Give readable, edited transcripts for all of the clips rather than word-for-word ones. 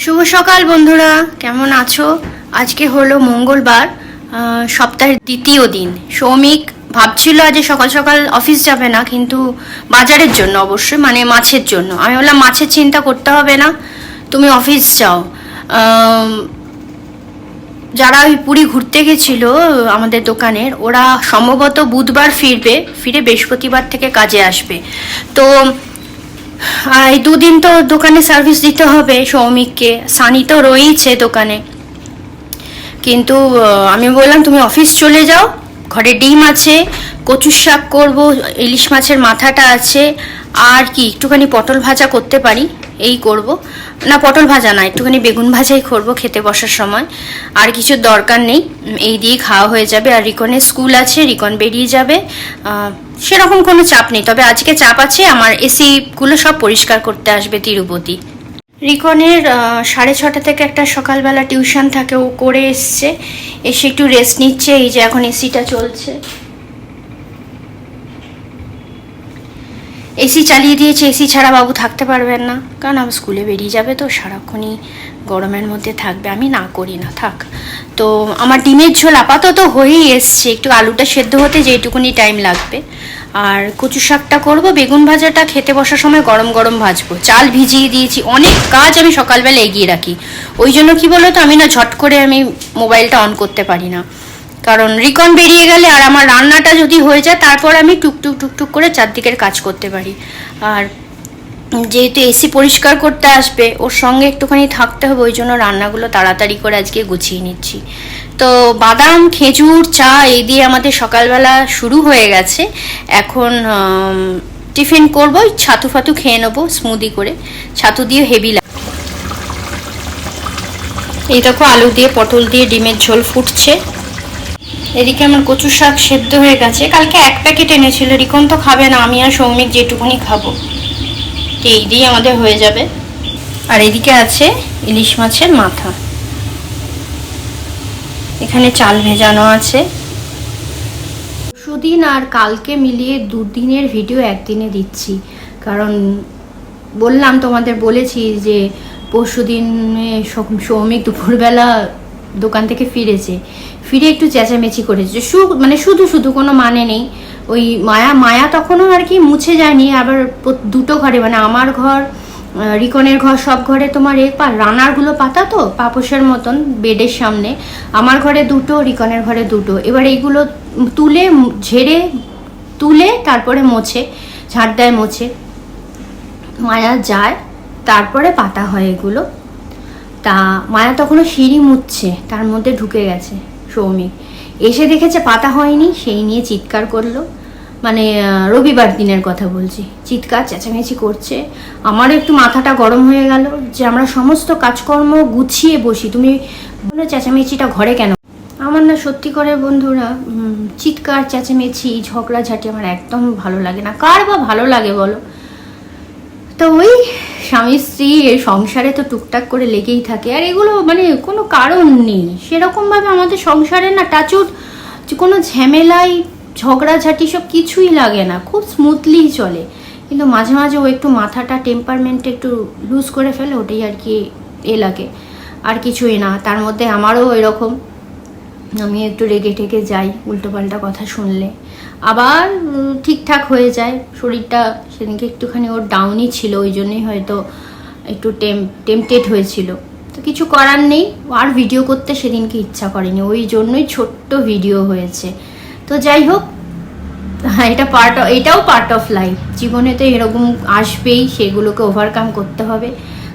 শুভ সকাল বন্ধুরা, কেমন আছো? আজকে হলো মঙ্গলবার, সপ্তাহের দ্বিতীয় দিন। সৌমিক ভাবছিল আজ সকাল সকাল অফিস যাবে না, কিন্তু বাজারের জন্য, অবশ্যই মানে মাছের জন্য। আমি বললাম মাছের চিন্তা করতে হবে না, তুমি অফিস যাও। যারা ওই পুরী ঘুরতে গেছিল আমাদের দোকানের, ওরা সম্ভবত বুধবার ফিরে বৃহস্পতিবার থেকে কাজে আসবে। তো এই দুদিন তো দোকানে সার্ভিস দিতে হবে সৌমিককে। সানি তো রয়েইছে দোকানে, কিন্তু আমি বললাম তুমি অফিস চলে যাও, ঘরে ডিম আছে, কচুর শাক করবো, ইলিশ মাছের মাথাটা আছে, আর কি একটুখানি পটল ভাজা করতে পারি, এই করব। না, পটল ভাজা না, একটুখানি বেগুন ভাজাই করবো খেতে বসার সময়। আর কিছু দরকার নেই, এই দিয়ে খাওয়া হয়ে যাবে। আর রিকনের স্কুল আছে, রিকন বেরিয়ে যাবে, সেরকম কোনো চাপ নেই। তবে আজকে চাপ আছে, আমার এসিগুলো সব পরিষ্কার করতে আসবে তিরুপতি। রিকনের 6:30 থেকে একটা সকালবেলা টিউশন থাকে, ও করে এসছে, এসে একটু রেস্ট নিচ্ছে। এই যে এখন এসিটা চলছে, এসি চালিয়ে দিয়েছে। এসি ছাড়া বাবু থাকতে পারবেন না, কারণ আমার স্কুলে বেরিয়ে যাবে, তো সারাক্ষণই গরমের মধ্যে থাকবে। আমি না করি না, থাক। তো আমার ডিমের ঝোল আপাতত হয়েই এসছে, একটু আলুটা সেদ্ধ হতে যেটুকুনি টাইম লাগবে। আর কচু শাকটা করবো, বেগুন ভাজাটা খেতে বসার সময় গরম গরম ভাজবো। চাল ভিজিয়ে দিয়েছি, অনেক কাজ আমি সকালবেলা এগিয়ে রাখি। ওই জন্য কি বলো তো, আমি না ঝট করে আমি মোবাইলটা অন করতে পারি না, কারণ রিকন বেরিয়ে গেলে আর আমার রান্নাটা যদি হয়ে যায়, তারপর আমি টুকটুক টুকটুক করে চারদিকের কাজ করতে পারি। আর যেহেতু এসি পরিষ্কার করতে আসবে, ওর সঙ্গে একটুখানি থাকতে হবে, ওই জন্য রান্নাগুলো তাড়াতাড়ি করে আজকে গুছিয়ে নিচ্ছি। তো বাদাম, খেজুর, চা এই দিয়ে আমাদের সকালবেলা শুরু হয়ে গেছে। এখন টিফিন করবো, ছাতু ফাতু খেয়ে নেবো স্মুদি করে, ছাতু দিয়ে হেভি লাগে। এই দেখো আলু দিয়ে পটল দিয়ে ডিমের ঝোল ফুটছে। এদিকে আমার কচু শাক সেদ্ধ হয়ে গেছে। কালকে 1 প্যাকেট এনেছিল, রিকন তো খাবে না, আমি আর সৌমিক যেটুকুনি খাবো, এই দিয়ে আমাদের হয়ে যাবে। আর এদিকে আছে ইলিশ মাছের মাথা, এখানে চাল ভেজানো আছে। পরশুদিন আর কালকে মিলিয়ে দুদিনের ভিডিও একদিনে দিচ্ছি, কারণ বললাম তোমাদের, বলেছি যে পরশুদিনে সৌমিক দুপুরবেলা দোকান থেকে ফিরে একটু চেঁচামেচি করেছে, মানে শুধু শুধু কোনো মানে নেই। ওই মায়া তখনও আর কি মুছে যায়নি। আবার দুটো ঘরে, মানে আমার ঘর, রিকনের ঘর, সব ঘরে তোমার রানারগুলো পাতা তো পাপোশের মতন বেডের সামনে। আমার ঘরে দুটো, রিকনের ঘরে দুটো। এবার এইগুলো তুলে তারপরে মোছে, ঝাড় দেয়, মোছে, মায়া যায়, তারপরে পাতা হয় এগুলো। তা মায়া তখনও সিঁড়ি মুছছে, তার মধ্যে ঢুকে গেছে সৌমিক, এসে দেখেছে পাতা হয়নি, সেই নিয়ে চিৎকার করলো। মানে রবিবার দিনের কথা বলছি, চিৎকার চেঁচামেচি করছে। আমারও একটু মাথাটা গরম হয়ে গেল যে আমরা সমস্ত কাজকর্ম গুছিয়ে বসি, তুমি চেঁচামেচিটা ঘরে কেন? আমার না সত্যি করে বন্ধুরা, চিৎকার চেঁচামেচি ঝগড়াঝাটি আমার একদম ভালো লাগে না। কার বা ভালো লাগে বলো? তো ওই স্বামী স্ত্রী এর সংসারে তো টুকটাক করে লেগেই থাকে, আর এগুলো মানে কোনো কারণ নেই সেরকমভাবে আমাদের সংসারে না, টাচুর কোনো ঝামেলাই ঝগড়াঝাটি সব কিছুই লাগে না, খুব স্মুথলি চলে। কিন্তু মাঝে মাঝে ও একটু মাথাটা টেম্পারমেন্ট একটু লুজ করে ফেলে, ওটাই আর কি লাগে, আর কিছুই না। তার মধ্যে আমারও এরকম, আমি একটু রেগে টেগে যাই উল্টোপাল্টা কথা শুনলে, আবার ঠিকঠাক হয়ে যায় শরীরটা। সেদিনকে একটুখানি ওর ডাউনই ছিল, ওই জন্যই হয়তো একটু টেম্পটেড হয়েছিল। তো কিছু করার নেই, আর ভিডিও করতে সেদিনকে ইচ্ছা করেনি, ওই জন্যই ছোট্ট ভিডিও হয়েছে। তো যাই হোক, হ্যাঁ, এটাও পার্ট অফ লাইফ। জীবনে তো এরকম আসবেই, সেগুলোকে ওভারকাম করতে হবে।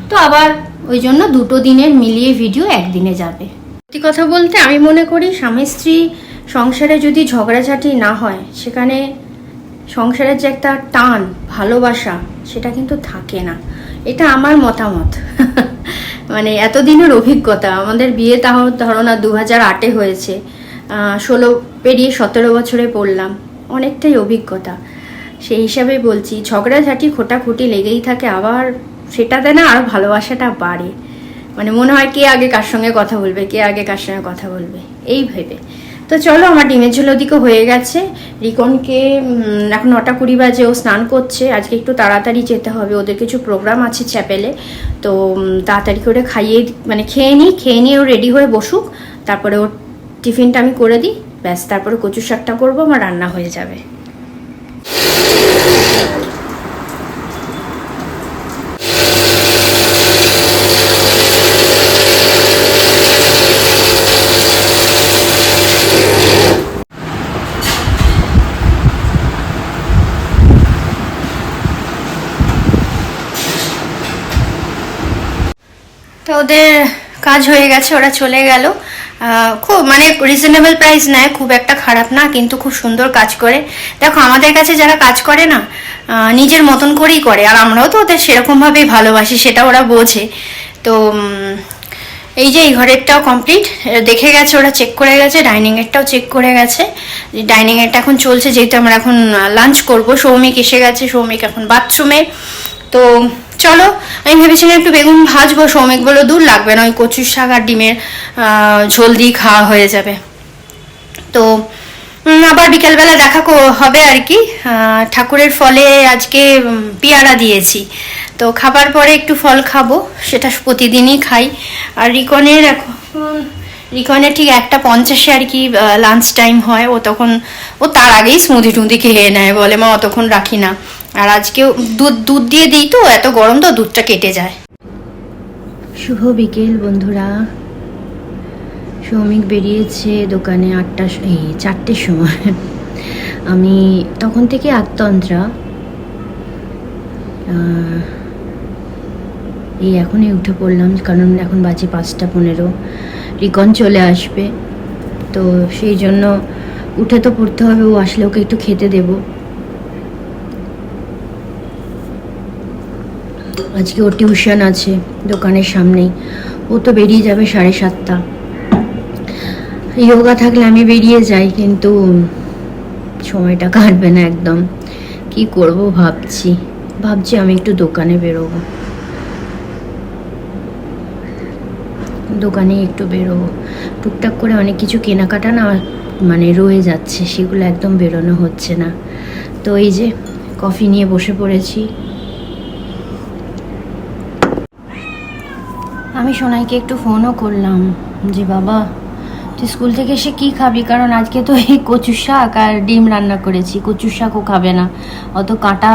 তো আবার ওই জন্য দুটো দিনের মিলিয়ে ভিডিও একদিনে যাবে। সত্যি কথা বলতে আমি মনে করি, স্বামী স্ত্রী সংসারে যদি ঝগড়াঝাটি না হয়, সেখানে সংসারের যে একটা টান, ভালোবাসা, সেটা কিন্তু থাকে না। এটা আমার মতামত। মানে এতদিনের অভিজ্ঞতা, আমাদের বিয়ে তাও ধরো না 2008-এ হয়েছে, 16 পেরিয়ে 17 বছরে পড়লাম, অনেকটাই অভিজ্ঞতা। সেই হিসাবে বলছি, ঝগড়াঝাটি খোটাখুটি লেগেই থাকে, আবার সেটাতে না আরও ভালোবাসাটা বাড়ে। মানে মনে হয় কে আগে কার সঙ্গে কথা বলবে, এই ভেবে। তো তো চলো, আমার ডিমের ঝোল ওদিকে হয়ে গেছে। রিকনকে এখন 9:20 বাজে, ও স্নান করছে। আজকে একটু তাড়াতাড়ি যেতে হবে, ওদের কিছু প্রোগ্রাম আছে চ্যাপেলে। তো তাড়াতাড়ি করে খেয়ে নিয়ে ও রেডি হয়ে বসুক, তারপরে ওর টিফিনটা আমি করে দিই, ব্যাস তারপরে কচু শাকটা করবো, আমার রান্না হয়ে যাবে। তো ওদের কাজ হয়ে গেছে, ওরা চলে গেল। খুব রিজনেবল প্রাইস নেয়, খুব একটা খারাপ না, কিন্তু খুব সুন্দর কাজ করে। দেখো, আমাদের কাছে যারা কাজ করে না, নিজের মতন করেই করে, আর আমরাও তো ওদের সেরকমভাবেই ভালোবাসি, সেটা ওরা বোঝে। তো এই যে এই ঘরেরটাও কমপ্লিট দেখে গেছে, ওরা চেক করে গেছে, ডাইনিংয়েরটাও চেক করে গেছে। ডাইনিংয়েরটা এখন চলছে, যেহেতু আমরা এখন লাঞ্চ করব। সৌমিক এসে গেছে, সৌমিক এখন বাথরুমে। তো চলো, আমি ভেবেছিলাম একটু বেগুন ভাজবো, সৌমিক বললো দূর লাগবে না, ওই কচুর শাক আর ডিমের ঝোল দিয়ে খাওয়া হয়ে যাবে। তো আবার বিকেলবেলা দেখা হবে আর কি। ঠাকুরের ফলে আজকে পেয়ারা দিয়েছি, তো খাবার পরে একটু ফল খাবো, সেটা প্রতিদিনই খাই। আর রিকনের ঠিক 1:50 আর কি লাঞ্চ টাইম হয়, ও তার আগেই স্মুদি টুদি খেয়ে নেয়, বলে মা অতক্ষণ রাখি না। আর আজকেও দুধ দিয়ে দিই, তো এত গরম তো দুধটা কেটে যায়। শুভ বিকেল বন্ধুরা। সৌমিক বেরিয়েছে দোকানে 4টের সময়। আমি তখন থেকে আত্মন্ত্রা, এখনই উঠে পড়লাম, কারণ এখন বাজে 5:15। রিকন চলে আসবে, তো সেই জন্য উঠে তো পড়তে হবে। ও আসলে ওকে একটু খেতে দেব। আজকে ওর টিউশন আছে দোকানের সামনেই, ও তো বেরিয়ে যাবে 7:30। যোগা থাকলে আমি বেরিয়ে যাই, কিন্তু সময়টা কাটবে না একদম। কি করব ভাবছি আমি একটু দোকানে বেরোবো, টুকটাক করে অনেক কিছু কেনাকাটা না রয়ে যাচ্ছে, সেগুলো একদম বেরোনো হচ্ছে না। তো এই যে কফি নিয়ে বসে পড়েছি। আমি সোনাইকে একটু ফোনও করলাম যে বাবা তুই স্কুল থেকে এসে কি খাবি, কারণ আজকে তো এই কচু শাক আর ডিম রান্না করেছি। কচু শাকও খাবে না, অত কাঁটা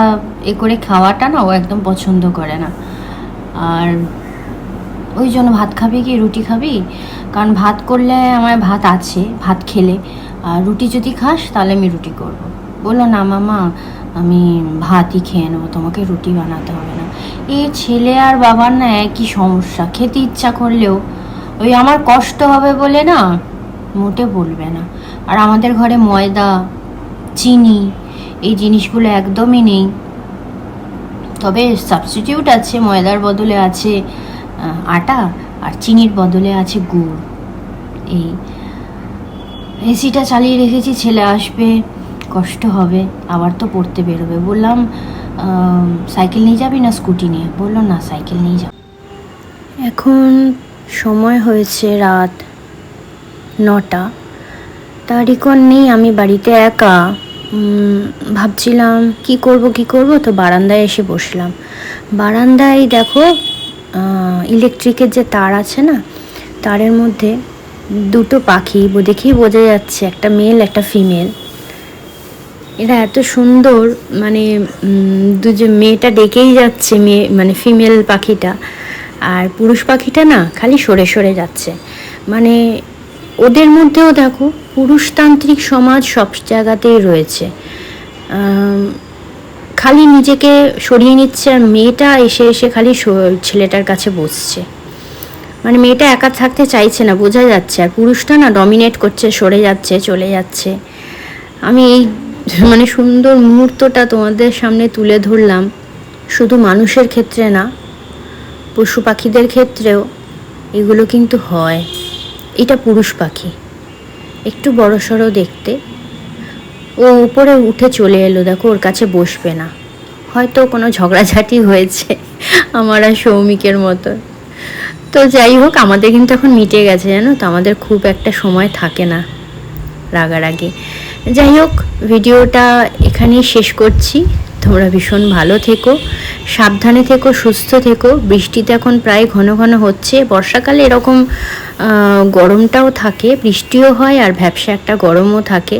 করে খাওয়াটা না ও একদম পছন্দ করে না। আর ওই জন্য ভাত খাবি কি রুটি খাবি, কারণ ভাত করলে আমার ভাত আছে, ভাত খেলে। আর রুটি যদি খাস তাহলে আমি রুটি করব। বললো না মামা, আমি ভাতই খেয়ে নেবো, তোমাকে রুটি বানাতে হবে না। এই ছেলে আর বাবার না একই সমস্যা, খেতে ইচ্ছা করলেও ওই আমার কষ্ট হবে বলে না মোটে বলবে না। আর আমাদের ঘরে ময়দা, চিনি এই জিনিসগুলো একদমই নেই। তবে সাবস্টিটিউট আছে, ময়দার বদলে আছে আটা, আর চিনির বদলে আছে গুড়। এই এসিটা চালিয়ে রেখেছি, ছেলে আসবে, কষ্ট হবে, আবার তো পড়তে বেরোবে। বললাম সাইকেল নিয়ে যাবি না স্কুটি নিয়ে, বললো না সাইকেল নিয়ে যাব। এখন সময় হয়েছে রাত 9টা, তারিকন নেই, আমি বাড়িতে একা। ভাবছিলাম কি করব, তো বারান্দায় এসে বসলাম। বারান্দায় দেখো ইলেকট্রিকের যে তার আছে না, তারের মধ্যে দুটো পাখি দেখেই বোঝা যাচ্ছে, একটা মেল একটা ফিমেল। এরা এত সুন্দর, মেয়েটা ডেকেই যাচ্ছে, ফিমেল পাখিটা, আর পুরুষ পাখিটা না খালি সরে সরে যাচ্ছে। ওদের মধ্যেও দেখো পুরুষতান্ত্রিক সমাজ সব জায়গাতেই রয়েছে, খালি নিজেকে সরিয়ে নিচ্ছে। আর মেয়েটা এসে এসে খালি ছেলেটার কাছে বসছে, মেয়েটা একা থাকতে চাইছে না, বোঝা যাচ্ছে। আর পুরুষটা না ডমিনেট করছে, সরে যাচ্ছে, চলে যাচ্ছে। আমি এই সুন্দর মুহূর্তটা তোমাদের সামনে তুলে ধরলাম, শুধু মানুষের ক্ষেত্রে না, পশু পাখিদের ক্ষেত্রেও এগুলো কিন্তু হয়। এটা পুরুষ পাখি, একটু বড়সড় দেখতে, ও উপরে উঠে চলে এলো, দেখো ওর কাছে বসবে না, হয়তো কোনো ঝগড়াঝাটি হয়েছে আমার আর সৌমিকের মতো। তো যাই হোক, আমাদের কিন্তু এখন মিটে গেছে, জানো তো, আমাদের খুব একটা সময় থাকে না। রাগারাগি। যাই হোক, ভিডিওটা এখানেই শেষ করছি। তোমরা ভীষণ ভালো থেকো, সাবধানে থেকো, সুস্থ থেকো। বৃষ্টিতে এখন প্রায় ঘন ঘন হচ্ছে। বর্ষাকালে এরকম গরমটাও থাকে, বৃষ্টিও হয় আর ভ্যাপসা একটা গরমও থাকে।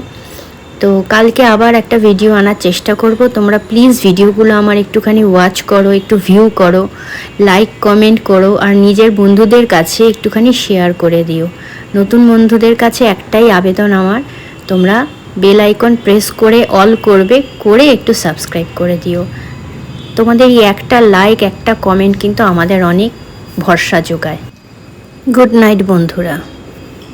তো কালকে আবার একটা ভিডিও আনার চেষ্টা করব। তোমরা প্লিজ ভিডিওগুলো আমার একটুখানি ওয়াচ করো, একটু ভিউ করো, লাইক কমেন্ট করো, আর নিজের বন্ধুদের কাছে একটুখানি শেয়ার করে দিও। নতুন বন্ধুদের কাছে একটাই আবেদন আমার, তোমরা বেল আইকন প্রেস করে অল করবে, করে একটু সাবস্ক্রাইব করে দিও। তোমাদের এই একটা লাইক, একটা কমেন্ট কিন্তু আমাদের অনেক ভরসা যোগায়। গুড নাইট বন্ধুরা।